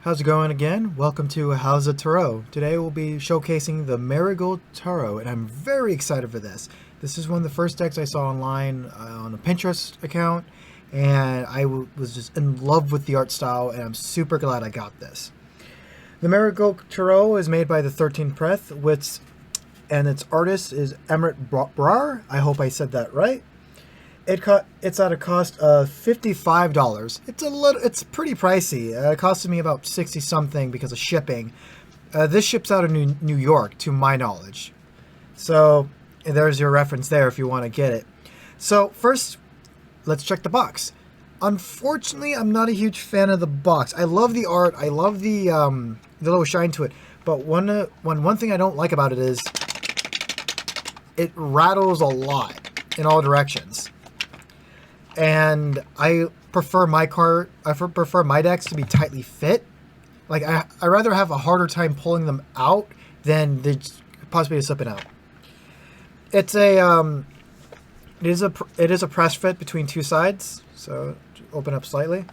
How's it going again? Welcome to How's a Tarot. Today we'll be showcasing the Marigold Tarot, and I'm very excited for this. This is one of the first decks I saw online on a Pinterest account, and I was just in love with the art style, and I'm super glad I got this. The Marigold Tarot is made by the 13th Press, and its artist is Amrit Brar. I hope I said that right. It's at a cost of $55. It's pretty pricey. It costed me about 60 something because of shipping. This ships out of New York, to my knowledge. So there's your reference there if you want to get it. So first, let's check the box. Unfortunately, I'm not a huge fan of the box. I love the art. I love the little shine to it. But one thing I don't like about it is it rattles a lot in all directions. And I prefer my decks to be tightly fit. Like I rather have a harder time pulling them out than the possibility of slipping out. It is a press fit between two sides, so open up slightly.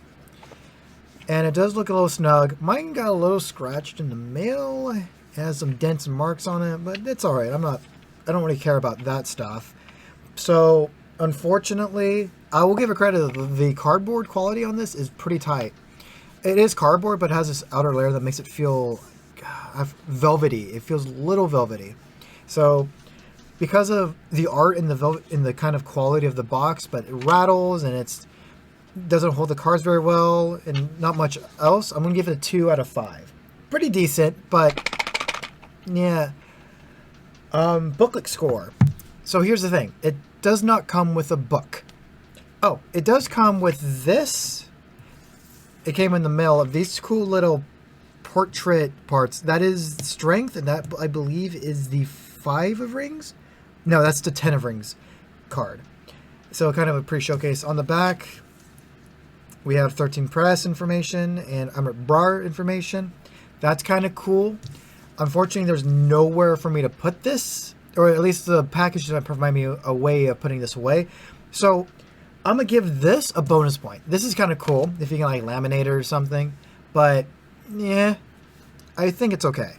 And it does look a little snug. Mine got a little scratched in the mail. It has some dents and marks on it, but it's all right. I don't really care about that stuff. So unfortunately, I will give it credit. The cardboard quality on this is pretty tight. It is cardboard, but it has this outer layer that makes it feel velvety. It feels a little velvety. So because of the art and the kind of quality of the box, but it rattles and it doesn't hold the cards very well and not much else, I'm going to give it a 2 out of 5. Pretty decent, but yeah. Booklet score. So here's the thing. It does not come with a book. Oh, it does come with this. It came in the mail of these cool little portrait parts. That is strength, and that, I believe, is the 5 of rings. No, that's the 10 of rings card. So kind of a pre-showcase. On the back, we have 13 Press information and Amrit Brar information. That's kind of cool. Unfortunately, there's nowhere for me to put this, or at least the package doesn't provide me a way of putting this away. So I'm going to give this a bonus point. This is kind of cool if you can like laminate it or something. But yeah, I think it's okay.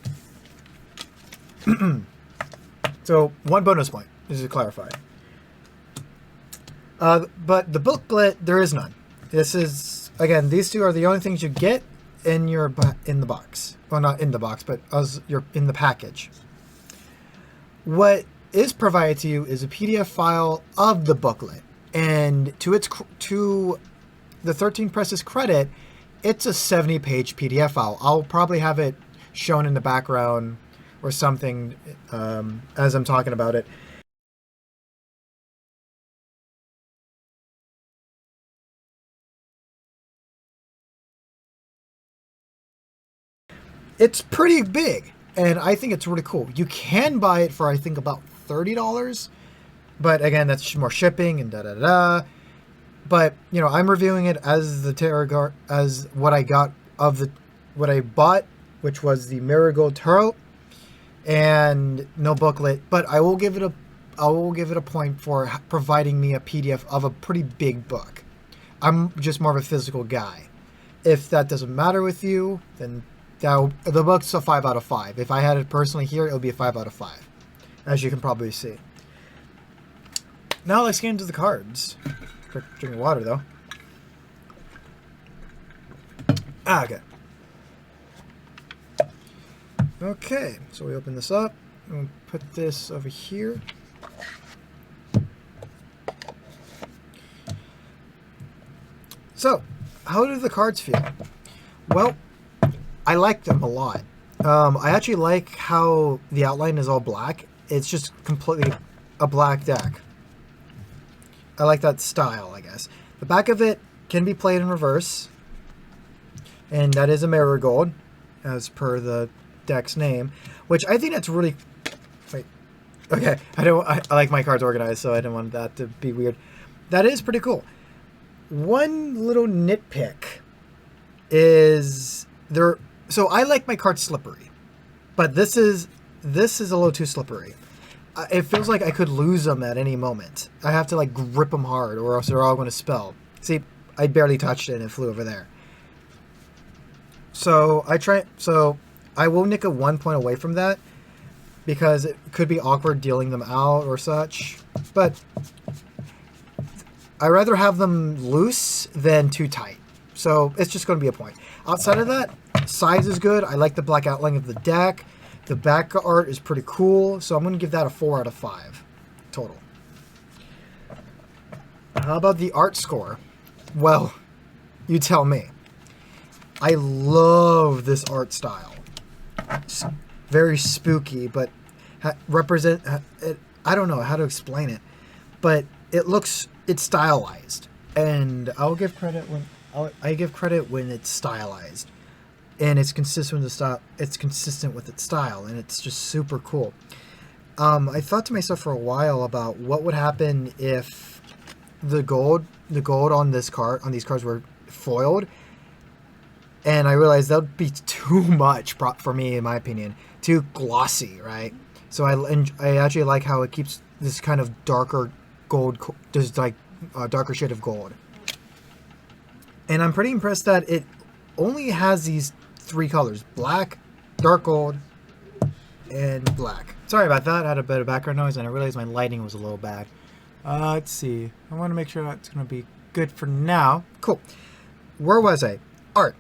So 1 bonus point, just to clarify. But the booklet, there is none. This is, again, these two are the only things you get in the box. Well, not in the box, but in the package. What is provided to you is a PDF file of the booklet. And to the 13 Press's credit, it's a 70-page PDF file. I'll probably have it shown in the background or something as I'm talking about it. It's pretty big, and I think it's really cool. You can buy it for, I think, about $30. But again, that's more shipping and da-da-da. But, you know, I'm reviewing it as as what I got of what I bought, which was the Marigold Tarot, and no booklet. But I will give it a point for providing me a PDF of a pretty big book. I'm just more of a physical guy. If that doesn't matter with you, then the book's a 5 out of 5. If I had it personally here, it would be a 5 out of 5, as you can probably see. Now let's get into the cards. Quick drink of water, though. Okay. Okay, so we open this up. And we'll put this over here. So, how do the cards feel? Well, I like them a lot. I actually like how the outline is all black. It's just completely a black deck. I like that style, I guess. The back of it can be played in reverse. And that is a marigold, as per the deck's name. Which I think that's really... Wait. Okay. I like my cards organized, so I didn't want that to be weird. That is pretty cool. One little nitpick is... So I like my cards slippery. But this is a little too slippery. It feels like I could lose them at any moment. I have to like grip them hard or else they're all going to spill. See, I barely touched it and it flew over there. So I will nick a 1 point away from that because it could be awkward dealing them out or such. But I'd rather have them loose than too tight. So it's just going to be a point. Outside of that, size is good. I like the black outline of the deck. The back art is pretty cool. So I'm going to give that a 4 out of 5 total. How about the art score? Well, you tell me. I love this art style. It's very spooky, but I don't know how to explain it, but it's stylized, and I'll give credit when it's stylized, and it's consistent with the style. It's consistent with its style, and it's just super cool. I thought to myself for a while about what would happen if the gold on these cards were foiled. And I realized that would be too much for me, in my opinion. Too glossy, right? So I actually like how it keeps this kind of darker gold, just like a darker shade of gold. And I'm pretty impressed that it only has these 3 colors: black, dark gold, and black. Sorry about that. I had a bit of background noise, and I realized my lighting was a little bad. Let's see. I want to make sure that's going to be good for now. Cool. Where was I? Art.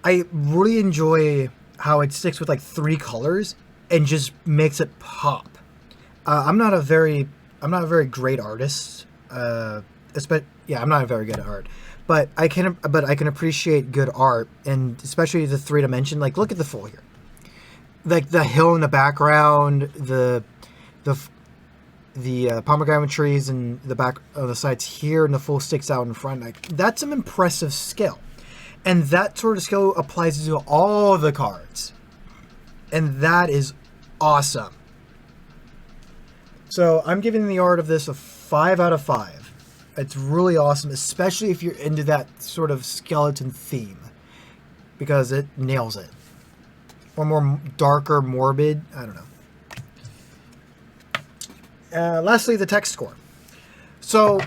I really enjoy how it sticks with like 3 colors and just makes it pop. I'm not a very great artist. I'm not very good at art, but I can appreciate good art, and especially the 3 dimension. Like, look at the full here, like the hill in the background, the pomegranate trees and the back of the sides here, and the full sticks out in front. Like, that's some impressive skill. And that sort of skill applies to all the cards. And that is awesome. So I'm giving the art of this a 5 out of 5. It's really awesome, especially if you're into that sort of skeleton theme, because it nails it. Or more darker, morbid, I don't know. Lastly, the text score. So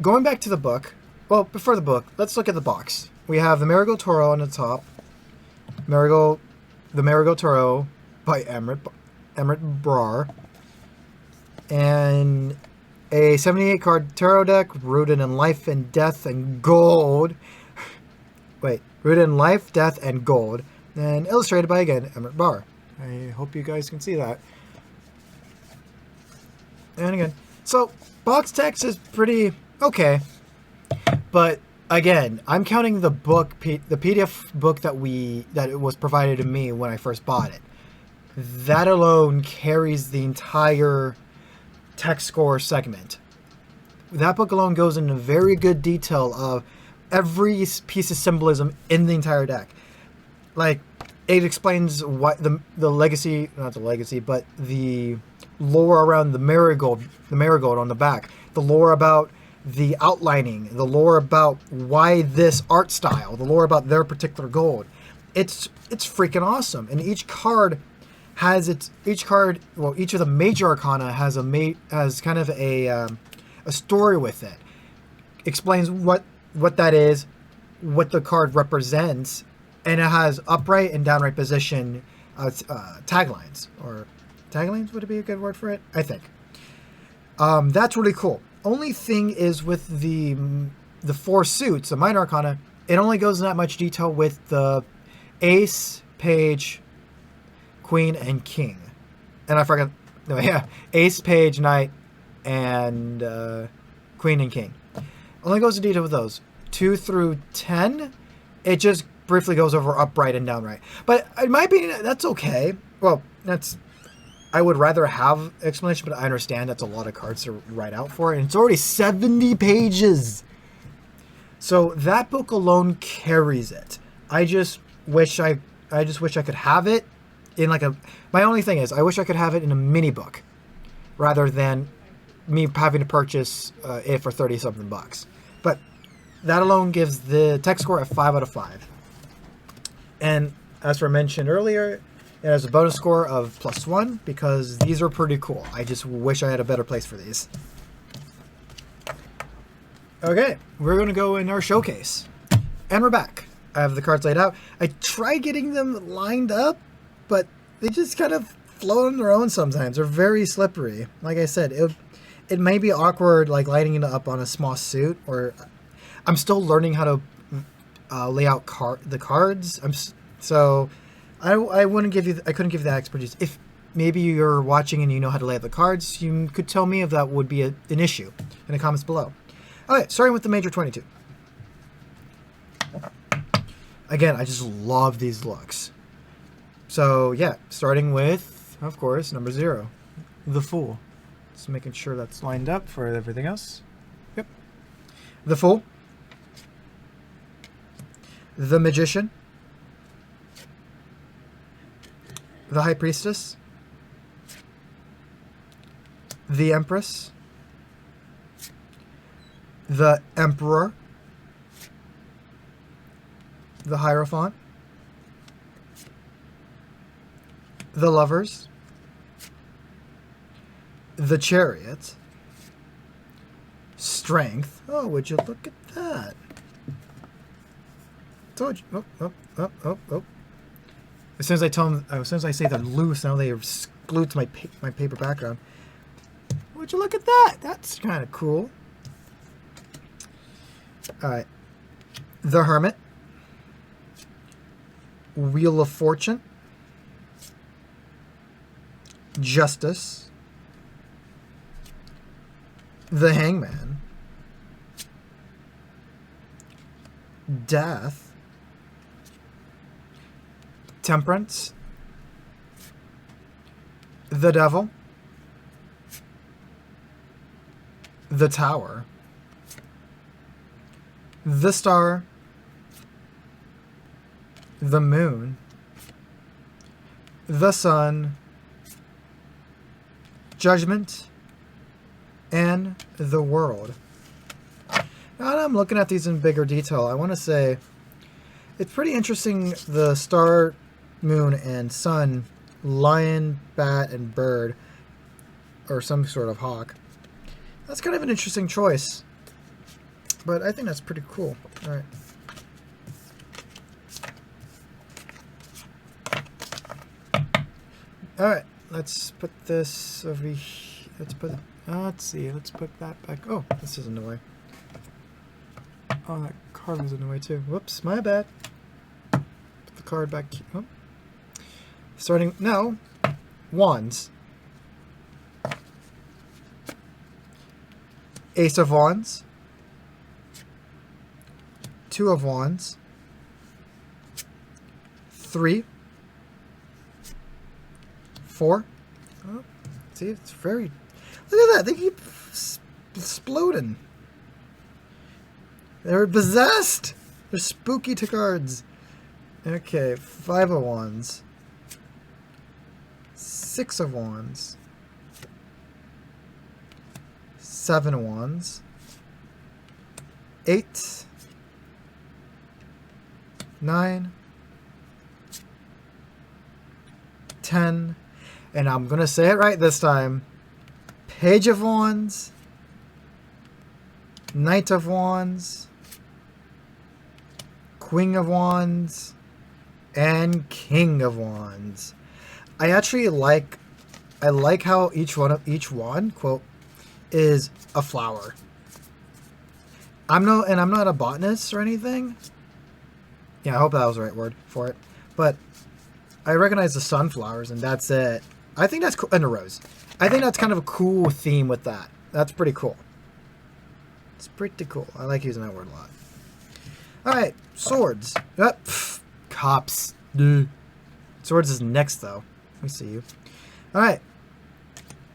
going back to the book, well, before the book, let's look at the box. We have the Marigold Toro on the top. The Marigold Toro by Amrit Brar. And a 78 card tarot deck rooted in life and death and gold. Rooted in life, death, and gold. And illustrated by, again, Amrit Brar. I hope you guys can see that. And again, so box text is pretty okay. But again, I'm counting the book, the PDF book that it was provided to me when I first bought it. That alone carries the entire text score segment. That book alone goes into very good detail of every piece of symbolism in the entire deck. Like, it explains what the legacy, not the legacy, but the lore around the marigold on the back, the lore about the outlining, the lore about why this art style, the lore about their particular gold. It's freaking awesome. And each of the major arcana has kind of a story with it. Explains what that is, what the card represents, and it has upright and downright position taglines. Or taglines, would it be a good word for it? I think. That's really cool. Only thing is with the 4 suits, the minor arcana, it only goes in that much detail with the ace, page, queen, and king. And I forgot, ace, page, knight, and queen and king. Only goes into detail with those. 2 through 10, it just briefly goes over upright and downright. But in my opinion, that's okay. Well, I would rather have explanation, but I understand that's a lot of cards to write out for, and it's already 70 pages. So that book alone carries it. I just wish I could have it in like my only thing is I wish I could have it in a mini book rather than me having to purchase it for 30 something bucks. But that alone gives the text score a 5 out of 5. And as I mentioned earlier, it has a bonus score of +1 because these are pretty cool. I just wish I had a better place for these. Okay, we're going to go in our showcase. And we're back. I have the cards laid out. I try getting them lined up, but they just kind of float on their own sometimes. They're very slippery. Like I said, it may be awkward, like lining it up on a small suit, or I'm still learning how to lay out the cards. So I wouldn't give you. I couldn't give you that expertise. If maybe you're watching and you know how to lay out the cards, you could tell me if that would be an issue in the comments below. All right, starting with the Major 22. Again, I just love these looks. So yeah, starting with, of course, number 0, the Fool. Just making sure that's lined up for everything else. Yep. The Fool. The Magician. The High Priestess. The Empress. The Emperor. The Hierophant. The Lovers. The Chariot. Strength. Oh, would you look at that? Told you. Oh. As soon as I say they're loose, now they are glued to my paper background. Would you look at that? That's kind of cool. All right. The Hermit. Wheel of Fortune. Justice. The Hangman. Death. Temperance. The Devil. The Tower. The Star. The Moon. The Sun. Judgment. And the World. Now that I'm looking at these in bigger detail, I want to say it's pretty interesting, the Star, Moon, and Sun, Lion, Bat, and Bird, or some sort of hawk. That's kind of an interesting choice, but I think that's pretty cool. All right. All right, let's put this over here. Let's see, let's put that back. Oh, this is in the way. Oh, that card was in the way too. Whoops, my bad. Put the card back. Oh. Starting now, Wands. Ace of Wands. 2 of Wands. 3. 4. Oh, see, it's very... Look at that. They keep exploding. They're possessed. They're spooky to cards. Okay, 5 of Wands. 6 of Wands. 7 of Wands. 8. 9. 10. And I'm going to say it right this time. Page of Wands. Knight of Wands. Queen of Wands. And King of Wands. I actually like how each wand, quote, is a flower. I'm not a botanist or anything. Yeah, I hope that was the right word for it. But I recognize the sunflowers, and that's it. I think that's cool. And a rose. I think that's kind of a cool theme with that. That's pretty cool. It's pretty cool. I like using that word a lot. All right, swords. Cops. Duh. Swords is next, though. Let me see you. All right.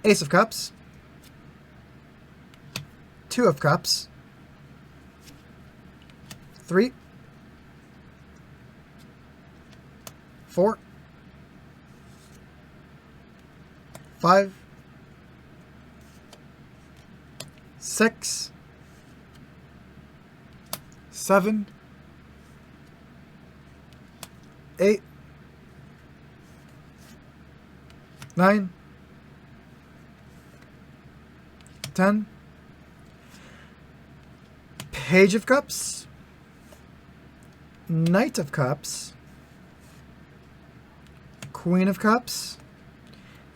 Ace of Cups. 2 of Cups. 3. 4. 5. 6. 7. 8. 9. 10. Page of Cups. Knight of Cups, Queen of Cups,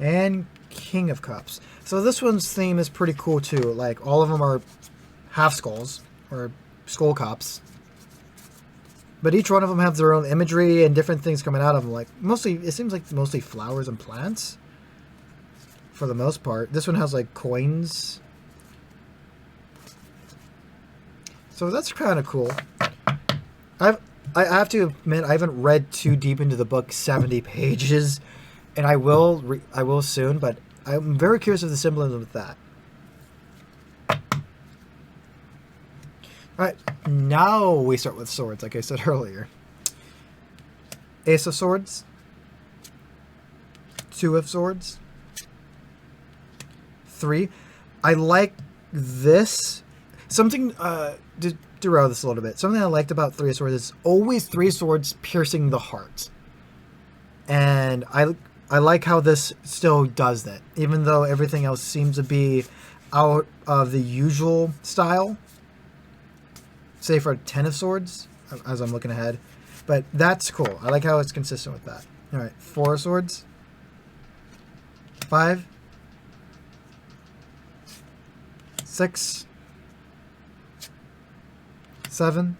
and King of Cups. So this one's theme is pretty cool too. Like all of them are half skulls or skull cups, but each one of them have their own imagery and different things coming out of them. Like mostly, it seems like mostly flowers and plants for the most part. This one has like coins. So that's kind of cool. I have to admit I haven't read too deep into the book, 70 pages, and I will soon. But I'm very curious of the symbolism with that. All right, now we start with swords, like I said earlier. Ace of Swords, Two of Swords, 3. I like this. Something to derail this a little bit. Something I liked about 3 of Swords is always 3 swords piercing the heart, and I like how this still does that, even though everything else seems to be out of the usual style. Say for 10 of Swords, as I'm looking ahead, but that's cool. I like how it's consistent with that. All right, 4 of Swords, 5, 6, 7,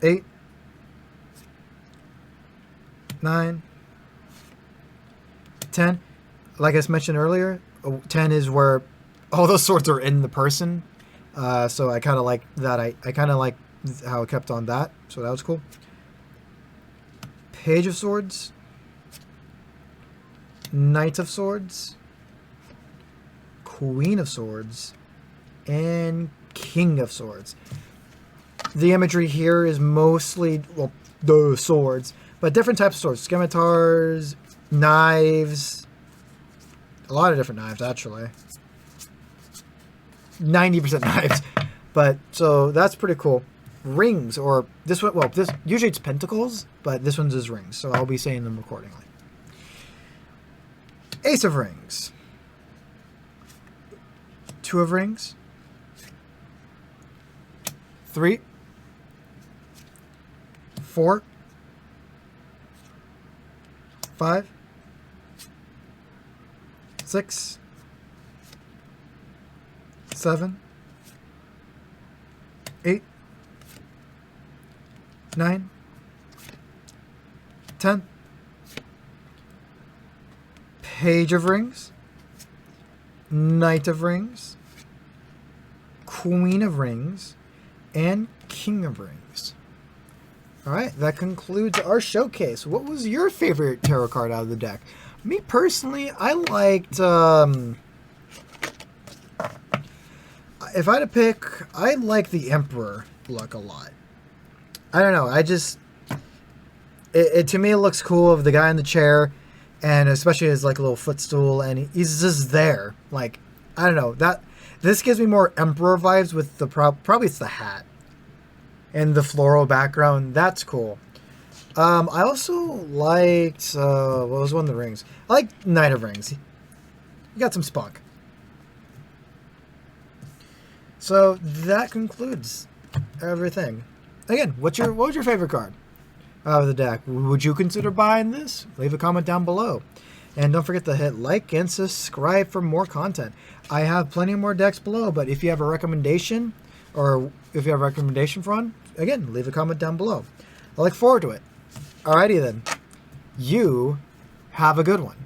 8, 9, 10. Like I mentioned earlier, 10 is where all those swords are in the person. So I kind of like that. I kind of like how it kept on that. So that was cool. Page of Swords, Knight of Swords, Queen of Swords, and King of Swords. The imagery here is mostly, well, the swords, but different types of swords. Scimitars, knives, a lot of different knives, actually. 90% knives. But, so, that's pretty cool. Rings, or this one, well, this usually it's pentacles, but this one's is rings, so I'll be saying them accordingly. Ace of Rings. 2 of Rings. 3, 4, 5, 6, 7, 8, 9, 10. Page of Rings, Knight of Rings, Queen of Rings, and King of Rings. Alright, that concludes our showcase. What was your favorite tarot card out of the deck? Me personally, I liked, if I had to pick, I like the Emperor look a lot. I don't know, I just, it to me it looks cool of the guy in the chair, and especially his like little footstool, and he's just there. Like, I don't know, that this gives me more Emperor vibes with the probably it's the hat and the floral background. That's cool. I also liked what was one of the rings? I like Knight of Rings. You got some spunk. So that concludes everything. Again, what was your favorite card out of the deck? Would you consider buying this? Leave a comment down below. And don't forget to hit like and subscribe for more content. I have plenty more decks below, but if you have a recommendation, or if you have a recommendation for one, again, leave a comment down below. I look forward to it. Alrighty then. You have a good one.